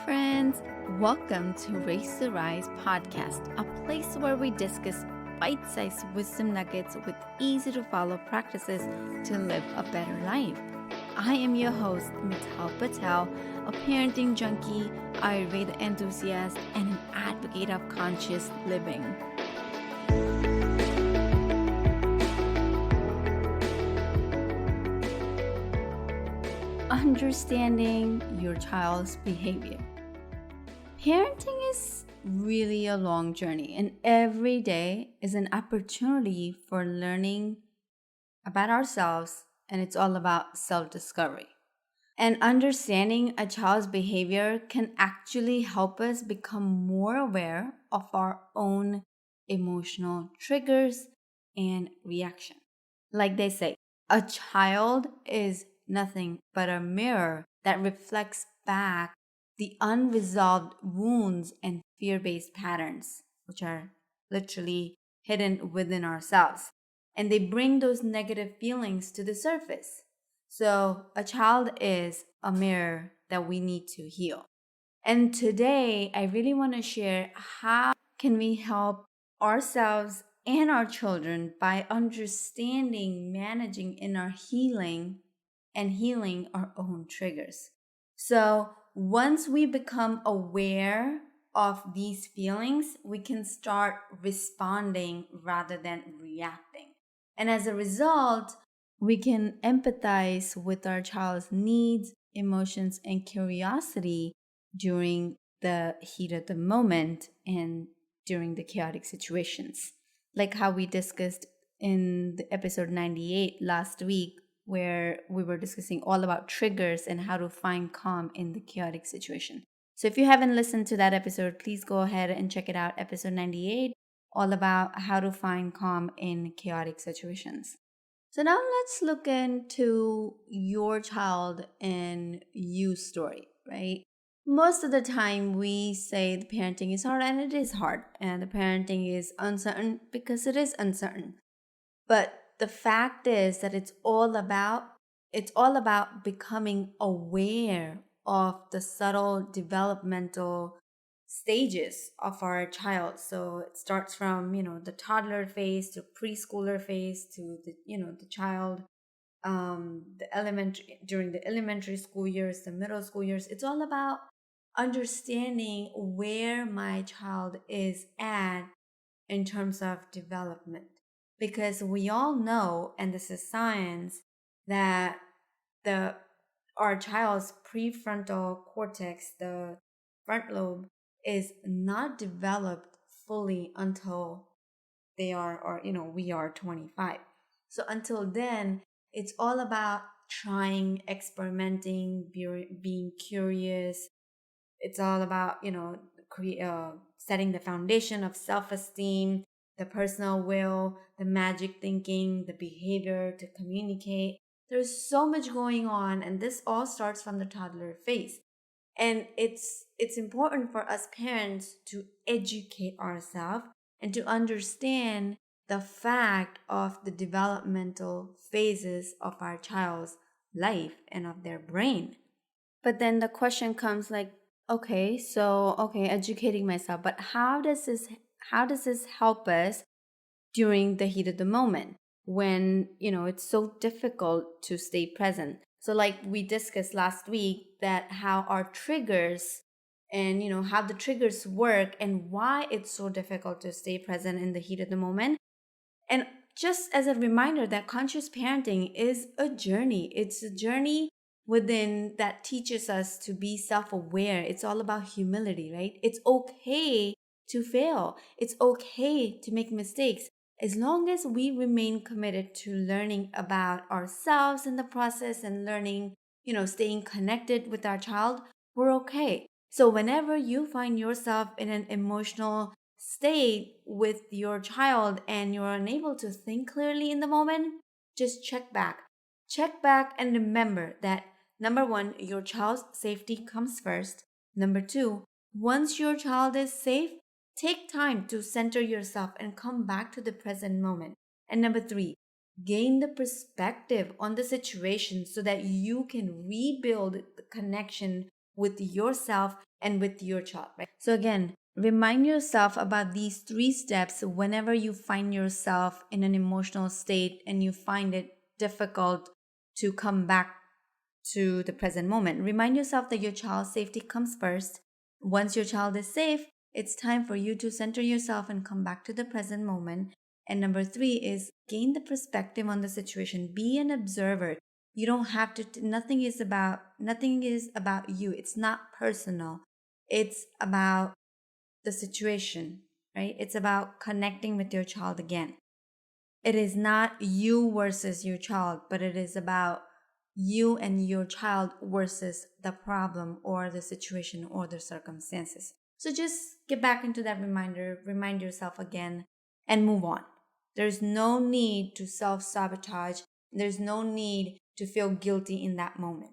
friends. Welcome to Race to Rise podcast, a place where we discuss bite sized wisdom nuggets with easy to follow practices to live a better life. I am your host, Mital Patel, a parenting junkie, Ayurveda enthusiast, and an advocate of conscious living. Understanding your child's behavior. Parenting is really a long journey, and every day is an opportunity for learning about ourselves, and it's all about self-discovery. And understanding a child's behavior can actually help us become more aware of our own emotional triggers and reaction. Like they say, a child is nothing but a mirror that reflects back the unresolved wounds and fear-based patterns, which are literally hidden within ourselves. And they bring those negative feelings to the surface. So a child is a mirror that we need to heal. And today, I really want to share how can we help ourselves and our children by understanding, managing in our healing and healing our own triggers. So once we become aware of these feelings, we can start responding rather than reacting. And as a result, we can empathize with our child's needs, emotions, and curiosity during the heat of the moment and during the chaotic situations. Like how we discussed in the episode 98 last week, where we were discussing all about triggers and how to find calm in the chaotic situation. So if you haven't listened to that episode, please go ahead and check it out, episode 98, all about how to find calm in chaotic situations. So now let's look into your child and you story, right? Most of the time we say the parenting is hard, and it is hard, and the parenting is uncertain because it is uncertain. But the fact is that it's all about becoming aware of the subtle developmental stages of our child. So it starts from, the toddler phase to preschooler phase to the child, during the elementary school years, the middle school years. It's all about understanding where my child is at in terms of development. Because we all know, and this is science, that our child's prefrontal cortex, the front lobe, is not developed fully until we are 25. So until then, it's all about trying, experimenting, being curious. It's all about, setting the foundation of self-esteem, the personal will, the magic thinking, the behavior to communicate. There's so much going on, and this all starts from the toddler phase. And it's important for us parents to educate ourselves and to understand the fact of the developmental phases of our child's life and of their brain. But then the question comes like, okay, educating myself, but how does this help us during the heat of the moment when, it's so difficult to stay present? So like we discussed last week, that how our triggers and how the triggers work and why it's so difficult to stay present in the heat of the moment. And just as a reminder that conscious parenting is a journey. It's a journey within that teaches us to be self-aware. It's all about humility, right? It's okay to fail. It's okay to make mistakes. As long as we remain committed to learning about ourselves in the process and learning, staying connected with our child, we're okay. So whenever you find yourself in an emotional state with your child and you're unable to think clearly in the moment, just check back. Check back and remember that number one, your child's safety comes first. Number two, once your child is safe, take time to center yourself and come back to the present moment. And number three, gain the perspective on the situation so that you can rebuild the connection with yourself and with your child, right? So again, remind yourself about these three steps whenever you find yourself in an emotional state and you find it difficult to come back to the present moment. Remind yourself that your child's safety comes first. Once your child is safe, it's time for you to center yourself and come back to the present moment. And number three is gain the perspective on the situation. Be an observer. You don't have to, nothing is about you. It's not personal. It's about the situation, right? It's about connecting with your child again. It is not you versus your child, but it is about you and your child versus the problem or the situation or the circumstances. So just get back into that reminder, remind yourself again, and move on. There's no need to self sabotage. There's no need to feel guilty in that moment.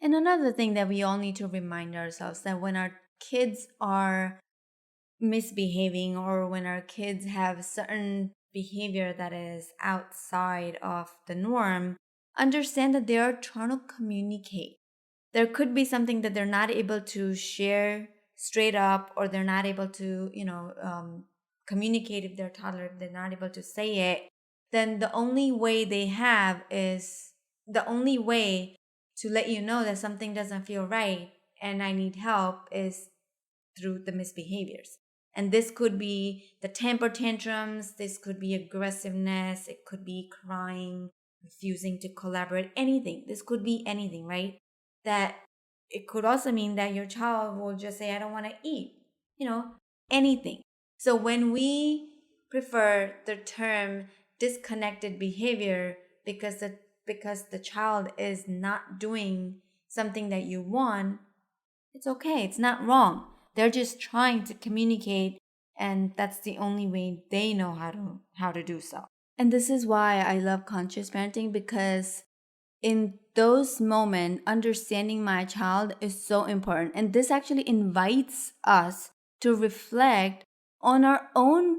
And another thing that we all need to remind ourselves that when our kids are misbehaving or when our kids have certain behavior that is outside of the norm, understand that they are trying to communicate. There could be something that they're not able to share straight up, or they're not able to, communicate if they're toddler, if they're not able to say it. Then the only way to let you know that something doesn't feel right and I need help is through the misbehaviors. And this could be the temper tantrums, this could be aggressiveness, it could be crying, refusing to collaborate, anything. This could be anything, right? That it could also mean that your child will just say, I don't want to eat, anything. So when we prefer the term disconnected behavior because the child is not doing something that you want, it's okay. It's not wrong. They're just trying to communicate, and that's the only way they know how to do so. And this is why I love conscious parenting, because in those moments, understanding my child is so important. And this actually invites us to reflect on our own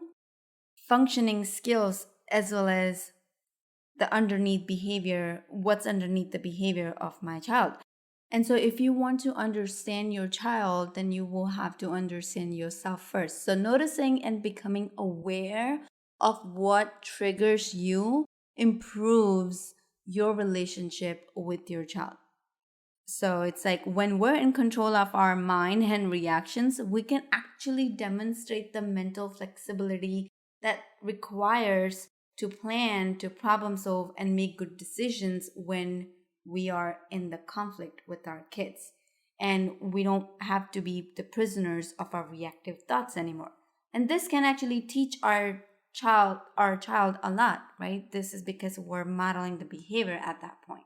functioning skills as well as the underneath behavior, what's underneath the behavior of my child. And so, if you want to understand your child, then you will have to understand yourself first. So, noticing and becoming aware of what triggers you improves your relationship with your child. So, it's like when we're in control of our mind and reactions, we can actually demonstrate the mental flexibility that requires to plan, to problem solve, and make good decisions when we are in the conflict with our kids. And we don't have to be the prisoners of our reactive thoughts anymore. And this can actually teach our child a lot, right? This is because we're modeling the behavior at that point.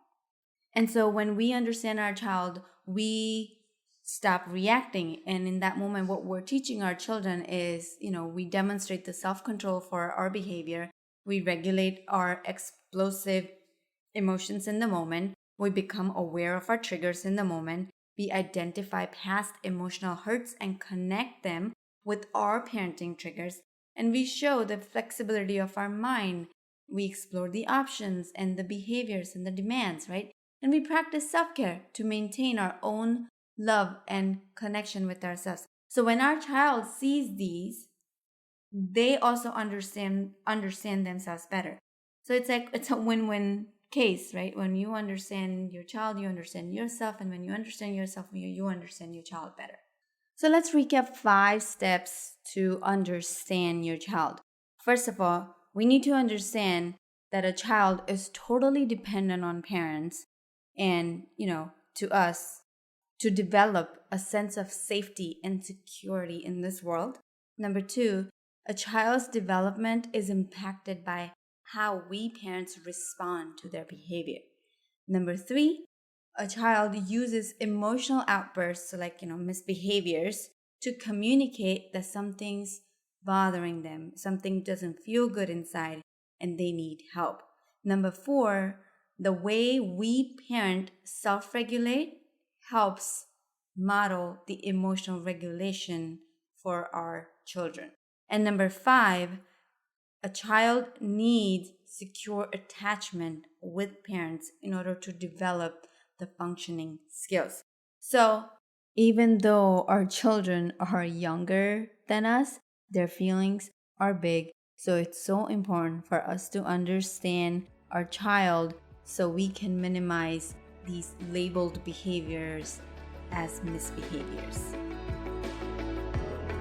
And so when we understand our child, we stop reacting. And in that moment, what we're teaching our children is, we demonstrate the self-control for our behavior. We regulate our explosive emotions in the moment. We become aware of our triggers in the moment. We identify past emotional hurts and connect them with our parenting triggers. And we show the flexibility of our mind. We explore the options and the behaviors and the demands, right? And we practice self-care to maintain our own love and connection with ourselves. So when our child sees these, they also understand themselves better. So it's a win-win case, right? When you understand your child, you understand yourself, and when you understand yourself, you understand your child better. So let's recap 5 steps to understand your child. First of all, we need to understand that a child is totally dependent on parents and, to us to develop a sense of safety and security in this world. Number 2, a child's development is impacted by how we parents respond to their behavior. Number 3, a child uses emotional outbursts, like, misbehaviors, to communicate that something's bothering them, something doesn't feel good inside, and they need help. Number 4, the way we parent self-regulate helps model the emotional regulation for our children. And number 5, a child needs secure attachment with parents in order to develop the functioning skills. So Even though our children are younger than us, their feelings are big. So it's so important for us to understand our child so we can minimize these labeled behaviors as misbehaviors.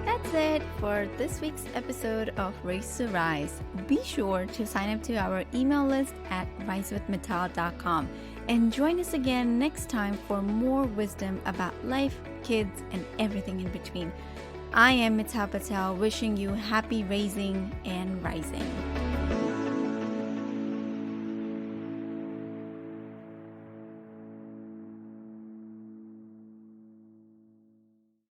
That's it for this week's episode of Race to Rise. Be sure to sign up to our email list at risewithmittal.com and join us again next time for more wisdom about life, kids, and everything in between. I am Mittal Patel, wishing you happy raising and rising.